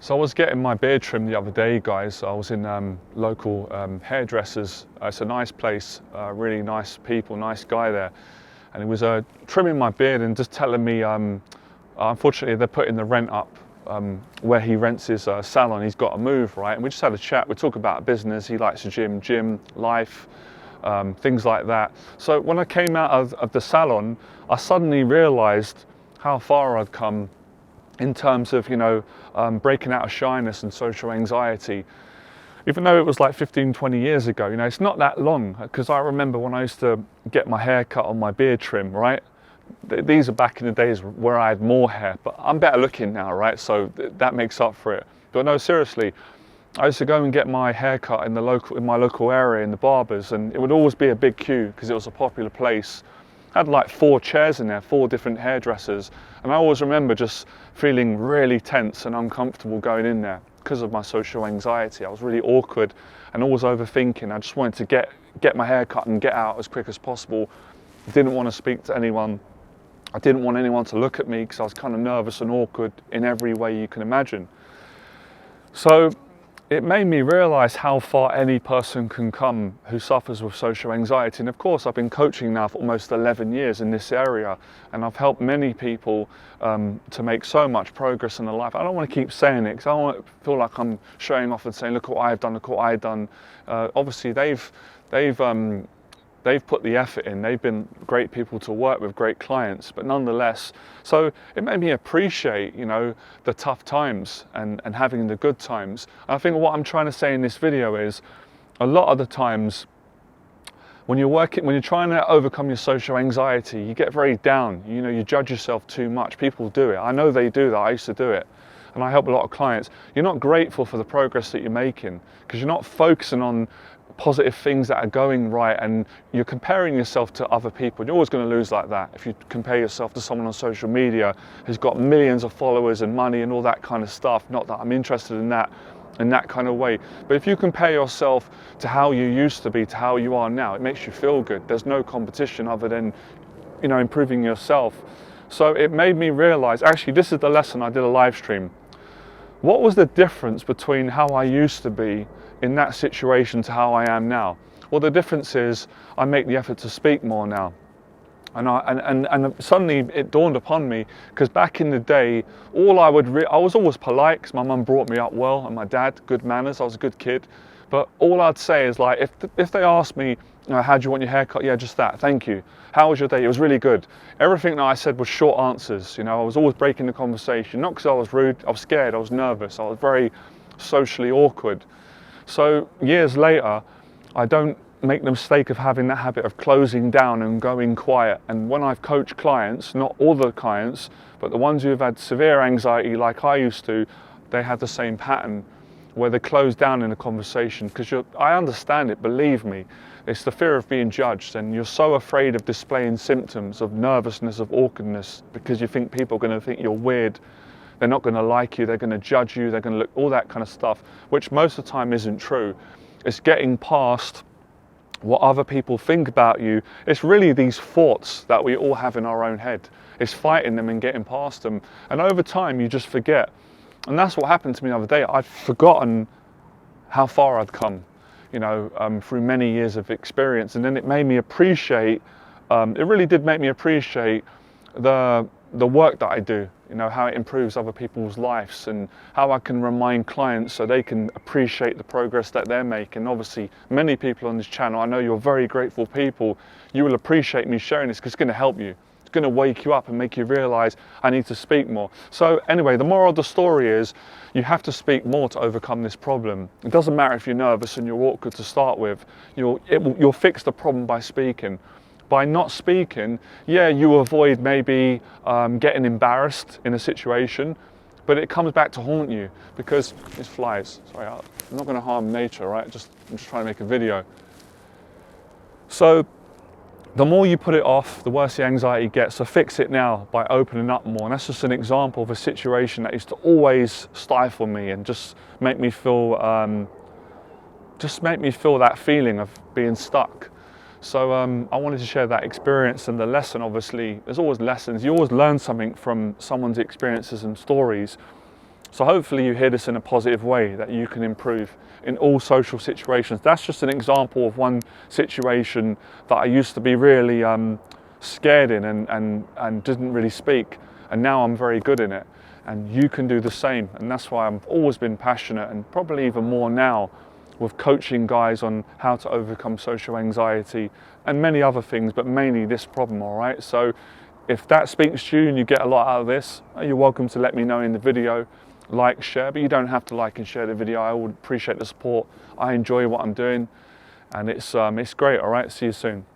So I was getting my beard trimmed the other day, guys. I was in local hairdressers. It's a nice place, really nice people, nice guy there. And he was trimming my beard and just telling me, unfortunately, they're putting the rent up where he rents his salon. He's got to move, right? And we just had a chat. We talk about business. He likes the gym, life, things like that. So when I came out of the salon, I suddenly realized how far I'd come in terms of, breaking out of shyness and social anxiety. Even though it was like 15, 20 years ago, it's not that long, because I remember when I used to get my hair cut on my beard trim, right? These are back in the days where I had more hair, but I'm better looking now, right? So that makes up for it. But no, seriously, I used to go and get my hair cut in my local area in the barbers, and it would always be a big queue because it was a popular place. I had like 4 chairs in there, 4 different hairdressers, and I always remember just feeling really tense and uncomfortable going in there because of my social anxiety. I was really awkward and always overthinking. I just wanted to get my hair cut and get out as quick as possible. Didn't want to speak to anyone. I didn't want anyone to look at me because I was kind of nervous and awkward in every way you can imagine. So it made me realize how far any person can come who suffers with social anxiety. And of course, I've been coaching now for almost 11 years in this area, and I've helped many people to make so much progress in their life. I don't want to keep saying it because I don't want to feel like I'm showing off and saying, look what I've done, look what I've done. Obviously, they've put the effort in. They've been great people to work with, great clients, but nonetheless. So it made me appreciate, the tough times and having the good times. And I think what I'm trying to say in this video is, a lot of the times, when you're trying to overcome your social anxiety, you get very down. You judge yourself too much. People do it. I know they do that. I used to do it. And I help a lot of clients. You're not grateful for the progress that you're making because you're not focusing on positive things that are going right, and you're comparing yourself to other people. You're always going to lose like that if you compare yourself to someone on social media who's got millions of followers and money and all that kind of stuff. Not that I'm interested in that kind of way, but if you compare yourself to how you used to be to how you are now, it makes you feel good. There's no competition other than improving yourself. So it made me realize, actually, this is the lesson. I did a live stream. What was the difference between how I used to be in that situation to how I am now? Well, the difference is I make the effort to speak more now. And suddenly it dawned upon me, because back in the day, I was always polite because my mum brought me up well, and my dad, good manners, I was a good kid. But all I'd say is, like, if they asked me, how do you want your haircut? Yeah, just that, thank you. How was your day? It was really good. Everything that I said was short answers. I was always breaking the conversation, not because I was rude, I was scared, I was nervous, I was very socially awkward. So years later, I don't make the mistake of having that habit of closing down and going quiet. And when I've coached clients, not all the clients, but the ones who have had severe anxiety like I used to, they had the same pattern where they close down in a conversation. Because I understand it, believe me. It's the fear of being judged, and you're so afraid of displaying symptoms of nervousness, of awkwardness, because you think people are going to think you're weird. They're not going to like you, they're going to judge you, they're going to look, all that kind of stuff, which most of the time isn't true. It's getting past what other people think about you. It's really these thoughts that we all have in our own head. It's fighting them and getting past them. And over time, you just forget. And that's what happened to me the other day. I'd forgotten how far I'd come, through many years of experience. And then it made me appreciate, it really did make me appreciate the work that I do, how it improves other people's lives, and how I can remind clients so they can appreciate the progress that they're making. Obviously, many people on this channel, I know you're very grateful people, you will appreciate me sharing this because it's going to help you. It's going to wake you up and make you realize I need to speak more. So anyway, the moral of the story is you have to speak more to overcome this problem. It doesn't matter if you're nervous and you're awkward to start with. You'll fix the problem by speaking. By not speaking, you avoid maybe getting embarrassed in a situation, but it comes back to haunt you because it's flies. Sorry, I'm not going to harm nature, right? I'm just trying to make a video. So the more you put it off, the worse the anxiety gets. So fix it now by opening up more. And that's just an example of a situation that used to always stifle me and just make me feel that feeling of being stuck. So I wanted to share that experience and the lesson. Obviously, there's always lessons. You always learn something from someone's experiences and stories. So hopefully you hear this in a positive way, that you can improve in all social situations. That's just an example of one situation that I used to be really scared in and didn't really speak, and now I'm very good in it. And you can do the same, and that's why I've always been passionate, and probably even more now, with coaching guys on how to overcome social anxiety and many other things, but mainly this problem, all right? So if that speaks to you and you get a lot out of this, you're welcome to let me know in the video. Like, share, but you don't have to like and share the video. I would appreciate the support. I enjoy what I'm doing, and it's great. All right, see you soon.